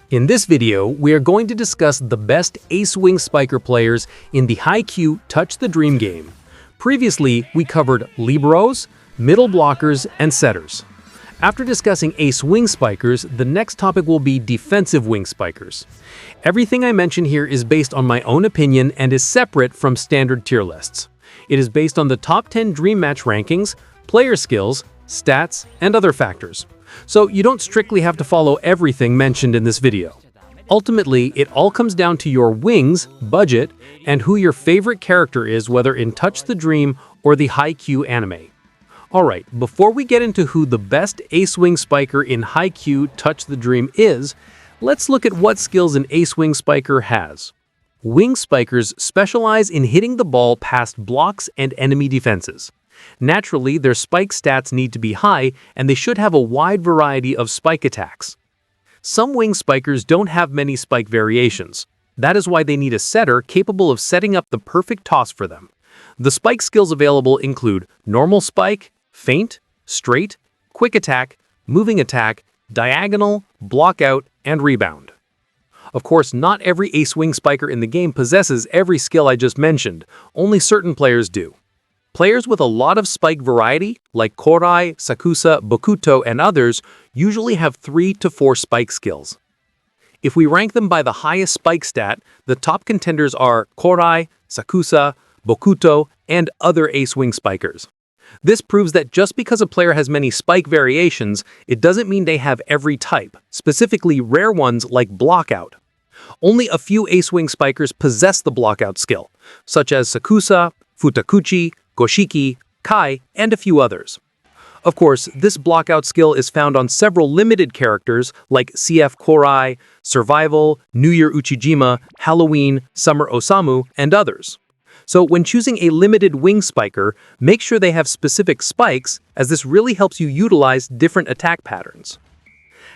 In this video, we are going to discuss the best ace-wing spiker players in the Haikyu Touch the Dream game. Previously, we covered liberos, middle blockers, and setters. After discussing ace-wing spikers, the next topic will be defensive wing spikers. Everything I mention here is based on my own opinion and is separate from standard tier lists. It is based on the top 10 Dream Match rankings, player skills, stats, and other factors. So you don't strictly have to follow everything mentioned in this video. Ultimately, it all comes down to your wings, budget, and who your favorite character is, whether in Touch the Dream or the Haikyuu anime. Alright, before we get into who the best ace-wing spiker in Haikyu Touch the Dream is, let's look at what skills an ace-wing spiker has. Wing spikers specialize in hitting the ball past blocks and enemy defenses. Naturally, their spike stats need to be high, and they should have a wide variety of spike attacks. Some wing spikers don't have many spike variations. That is why they need a setter capable of setting up the perfect toss for them. The spike skills available include normal spike, feint, straight, quick attack, moving attack, diagonal, block out, and rebound. Of course, not every ace-wing spiker in the game possesses every skill I just mentioned. Only certain players do. Players with a lot of spike variety, like Korai, Sakusa, Bokuto, and others, usually have 3 to 4 spike skills. If we rank them by the highest spike stat, the top contenders are Korai, Sakusa, Bokuto, and other ace-wing spikers. This proves that just because a player has many spike variations, it doesn't mean they have every type, specifically rare ones like blockout. Only a few ace-wing spikers possess the blockout skill, such as Sakusa, Futakuchi, Goshiki, Kai, and a few others. Of course, this blockout skill is found on several limited characters like CF Korai, Survival, New Year Uchijima, Halloween, Summer Osamu, and others. So when choosing a limited wing spiker, make sure they have specific spikes, as this really helps you utilize different attack patterns.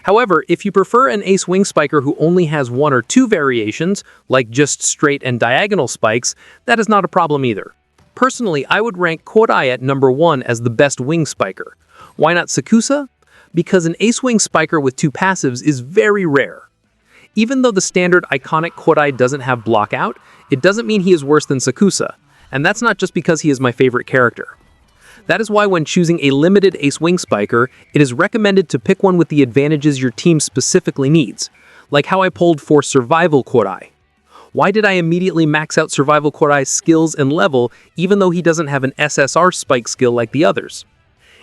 However, if you prefer an ace wing spiker who only has 1 or 2 variations, like just straight and diagonal spikes, that is not a problem either. Personally, I would rank Korai at number 1 as the best wing spiker. Why not Sakusa? Because an ace-wing spiker with 2 passives is very rare. Even though the standard iconic Korai doesn't have blockout, it doesn't mean he is worse than Sakusa, and that's not just because he is my favorite character. That is why when choosing a limited ace-wing spiker, it is recommended to pick one with the advantages your team specifically needs, like how I pulled for Survival Korai. Why did I immediately max out Survival Korai's skills and level even though he doesn't have an SSR spike skill like the others?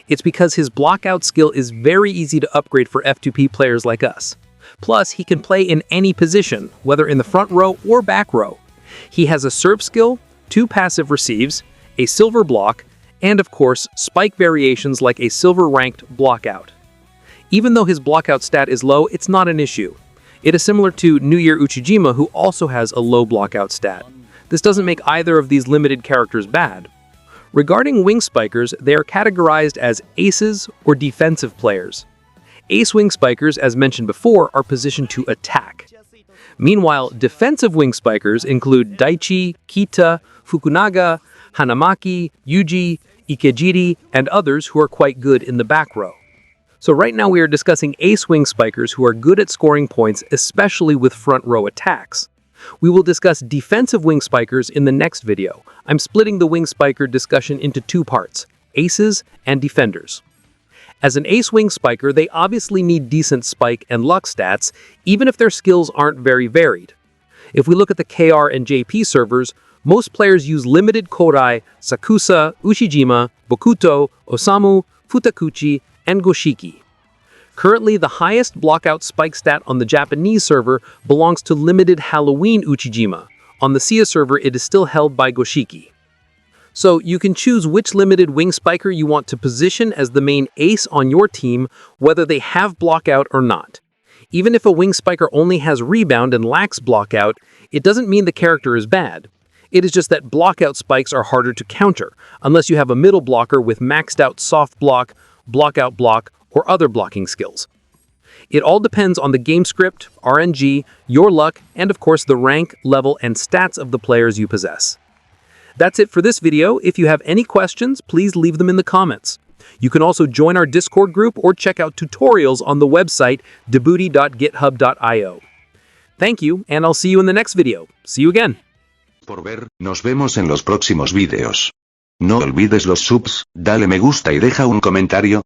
It's because his blockout skill is very easy to upgrade for F2P players like us. Plus, he can play in any position, whether in the front row or back row. He has a serve skill, 2 passive receives, a silver block, and of course, spike variations like a silver-ranked blockout. Even though his blockout stat is low, it's not an issue. It is similar to New Year Uchijima, who also has a low blockout stat. This doesn't make either of these limited characters bad. Regarding wing spikers, they are categorized as aces or defensive players. Ace wing spikers, as mentioned before, are positioned to attack. Meanwhile, defensive wing spikers include Daichi, Kita, Fukunaga, Hanamaki, Yuji, Ikejiri, and others who are quite good in the back row. So right now we are discussing ace wing spikers who are good at scoring points, especially with front row attacks. We will discuss defensive wing spikers in the next video. I'm splitting the wing spiker discussion into 2 parts, aces and defenders. As an ace wing spiker, they obviously need decent spike and luck stats, even if their skills aren't very varied. If we look at the KR and JP servers, most players use limited Korai, Sakusa, Uchijima, Bokuto, Osamu, Futakuchi, and Goshiki. Currently, the highest blockout spike stat on the Japanese server belongs to limited Halloween Uchijima. On the SIA server, it is still held by Goshiki. So you can choose which limited wing spiker you want to position as the main ace on your team, whether they have blockout or not. Even if a wing spiker only has rebound and lacks blockout, it doesn't mean the character is bad. It is just that blockout spikes are harder to counter, unless you have a middle blocker with maxed out soft block, blockout block, or other blocking skills. It all depends on the game script, RNG, your luck, and of course the rank, level, and stats of the players you possess. That's it for this video. If you have any questions, please leave them in the comments. You can also join our Discord group or check out tutorials on the website DeBuDDi.github.io. Thank you, and I'll see you in the next video. See you again. Por ver, nos vemos en los próximos vídeos. No olvides los subs, dale me gusta y deja un comentario.